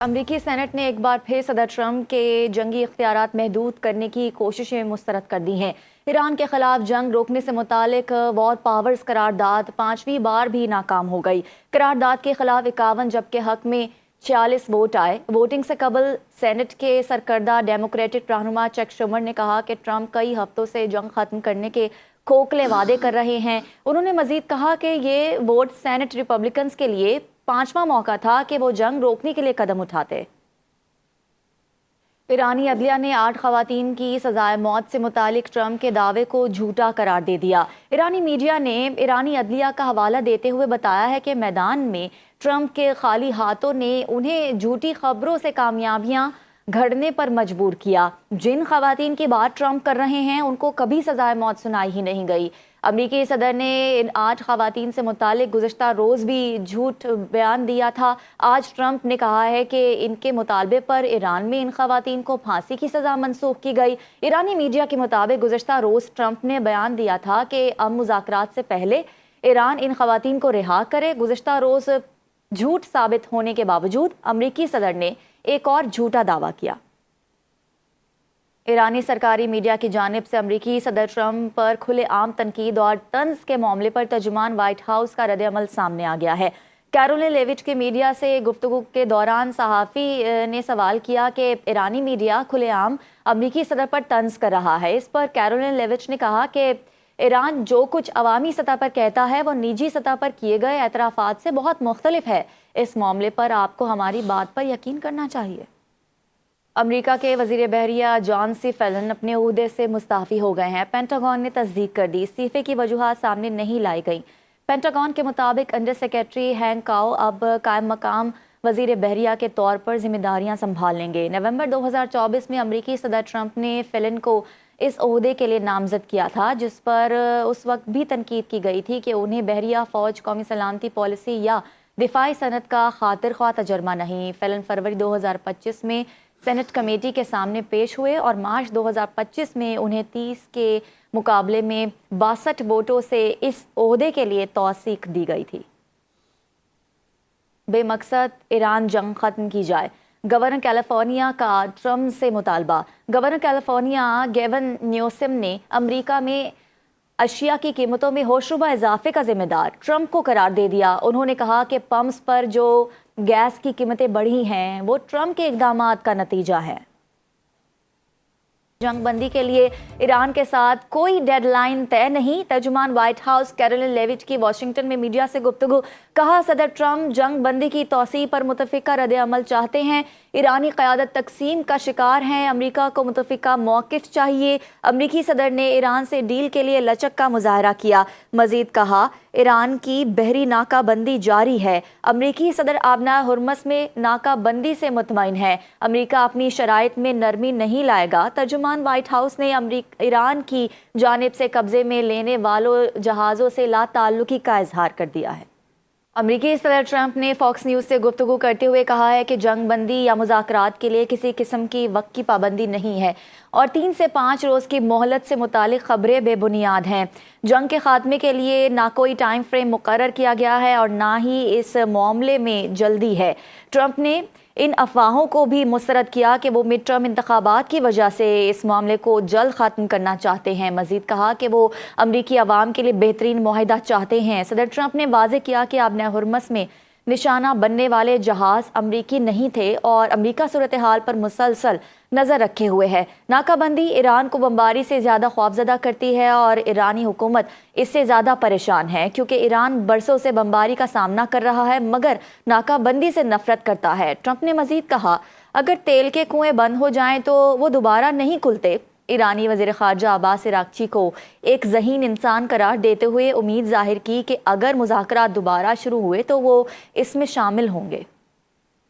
امریکی سینٹ نے ایک بار پھر صدر ٹرمپ کے جنگی اختیارات محدود کرنے کی کوششیں مسترد کر دی ہیں۔ ایران کے خلاف جنگ روکنے سے متعلق وار پاورز قرارداد 5ویں بار بھی ناکام ہو گئی۔ قرارداد کے خلاف 51 جبکہ حق میں 46 ووٹ آئے۔ ووٹنگ سے قبل سینٹ کے سرکردہ ڈیموکریٹک رہنما چک شومر نے کہا کہ ٹرمپ کئی ہفتوں سے جنگ ختم کرنے کے کھوکھلے وعدے کر رہے ہیں۔ انہوں نے مزید کہا کہ یہ ووٹ سینٹ ریپبلکنز کے لیے 5واں موقع تھا کہ وہ جنگ روکنے کے لیے قدم اٹھاتے۔ ایرانی عدلیہ نے 8 خواتین کی سزائے موت سے متعلق ٹرمپ کے دعوے کو جھوٹا قرار دے دیا۔ ایرانی میڈیا نے ایرانی عدلیہ کا حوالہ دیتے ہوئے بتایا ہے کہ میدان میں ٹرمپ کے خالی ہاتھوں نے انہیں جھوٹی خبروں سے کامیابیاں گھڑنے پر مجبور کیا۔ جن خواتین کی بات ٹرمپ کر رہے ہیں ان کو کبھی سزائے موت سنائی ہی نہیں گئی۔ امریکی صدر نے ان 8 خواتین سے متعلق گزشتہ روز بھی جھوٹ بیان دیا تھا۔ آج ٹرمپ نے کہا ہے کہ ان کے مطالبے پر ایران میں ان خواتین کو پھانسی کی سزا منسوخ کی گئی۔ ایرانی میڈیا کے مطابق گزشتہ روز ٹرمپ نے بیان دیا تھا کہ مذاکرات سے پہلے ایران ان خواتین کو رہا کرے۔ گزشتہ روز جھوٹ ثابت ہونے کے باوجود امریکی صدر نے ایک اور جھوٹا دعویٰ کیا۔ ایرانی سرکاری میڈیا کی جانب سے امریکی صدر ٹرمپ پر کھلے عام تنقید اور طنز کے معاملے پر ترجمان وائٹ ہاؤس کا رد عمل سامنے آ گیا ہے۔ کیرولین لیوچ کے میڈیا سے گفتگو کے دوران صحافی نے سوال کیا کہ ایرانی میڈیا کھلے عام امریکی صدر پر طنز کر رہا ہے۔ اس پر کیرولین لیوچ نے کہا کہ ایران جو کچھ عوامی سطح پر کہتا ہے وہ نجی سطح پر کیے گئے اعترافات سے بہت مختلف ہے۔ اس معاملے پر آپ کو ہماری بات پر یقین کرنا چاہیے۔ امریکہ کے وزیر بحریہ جان سی فیلن اپنے عہدے سے مستعفی ہو گئے ہیں۔ پینٹاگون نے تصدیق کر دی۔ استعفے کی وجوہات سامنے نہیں لائی گئیں۔ پینٹاگون کے مطابق انڈر سیکرٹری ہینک کاؤ اب قائم مقام وزیر بحریہ کے طور پر ذمہ داریاں سنبھال لیں گے۔ نومبر 2024 میں امریکی صدر ٹرمپ نے فیلن کو اس عہدے کے لیے نامزد کیا تھا، جس پر اس وقت بھی تنقید کی گئی تھی کہ انہیں بحریہ فوج، قومی سلامتی پالیسی یا دفاعی صنعت کا خاطر خواہ تجربہ نہیں۔ فیلن فروری 2025 میں سینٹ کمیٹی کے سامنے پیش ہوئے اور مارچ 2025 میں انہیں 30 کے مقابلے میں 62 ووٹوں سے اس عہدے کے لیے توثیق دی گئی تھی۔ بے مقصد ایران جنگ ختم کی جائے، گورنر کیلیفورنیا کا ٹرمپ سے مطالبہ۔ گورنر کیلیفورنیا گیون نیوسم نے امریکہ میں اشیاء کی قیمتوں میں ہوشربہ اضافے کا ذمہ دار ٹرمپ کو قرار دے دیا۔ انہوں نے کہا کہ پمپس پر جو گیس کی قیمتیں بڑھی ہیں وہ ٹرمپ کے اقدامات کا نتیجہ ہے۔ جنگ بندی کے لیے ایران کے ساتھ کوئی ڈیڈ لائن طے نہیں۔ ترجمان وائٹ ہاؤس کیرولین لیوچ کی واشنگٹن میں میڈیا سے گفتگو۔ کہا صدر ٹرمپ جنگ بندی کی توسیع پر متفقہ رد عمل چاہتے ہیں۔ ایرانی قیادت تقسیم کا شکار ہیں۔ امریکہ کو متفقہ موقف چاہیے۔ امریکی صدر نے ایران سے ڈیل کے لیے لچک کا مظاہرہ کیا۔ مزید کہا ایران کی بحری ناکہ بندی جاری ہے۔ امریکی صدر آبنائے ہرمز میں ناکہ بندی سے مطمئن ہے۔ امریکہ اپنی شرائط میں نرمی نہیں لائے گا۔ ترجمان وائٹ ہاؤس نے ایران کی جانب سے قبضے میں لینے والوں جہازوں سے لا تعلقی کا اظہار کر دیا ہے۔ امریکی صدر ٹرمپ نے فاکس نیوز سے گفتگو کرتے ہوئے کہا ہے کہ جنگ بندی یا مذاکرات کے لیے کسی قسم کی وقت کی پابندی نہیں ہے اور 3 سے 5 روز کی مہلت سے متعلق خبریں بے بنیاد ہیں۔ جنگ کے خاتمے کے لیے نہ کوئی ٹائم فریم مقرر کیا گیا ہے اور نہ ہی اس معاملے میں جلدی ہے۔ ٹرمپ نے ان افواہوں کو بھی مسترد کیا کہ وہ مڈ ٹرم انتخابات کی وجہ سے اس معاملے کو جلد ختم کرنا چاہتے ہیں۔ مزید کہا کہ وہ امریکی عوام کے لیے بہترین معاہدہ چاہتے ہیں۔ صدر ٹرمپ نے واضح کیا کہ آبنائے ہرمز میں نشانہ بننے والے جہاز امریکی نہیں تھے اور امریکہ صورتحال پر مسلسل نظر رکھے ہوئے ہے۔ ناکہ بندی ایران کو بمباری سے زیادہ خوفزدہ کرتی ہے اور ایرانی حکومت اس سے زیادہ پریشان ہے کیونکہ ایران برسوں سے بمباری کا سامنا کر رہا ہے مگر ناکہ بندی سے نفرت کرتا ہے۔ ٹرمپ نے مزید کہا اگر تیل کے کنویں بند ہو جائیں تو وہ دوبارہ نہیں کھلتے۔ ایرانی وزیر خارجہ عباس عراقچی کو ایک ذہین انسان قرار دیتے ہوئے امید ظاہر کی کہ اگر مذاکرات دوبارہ شروع ہوئے تو وہ اس میں شامل ہوں گے۔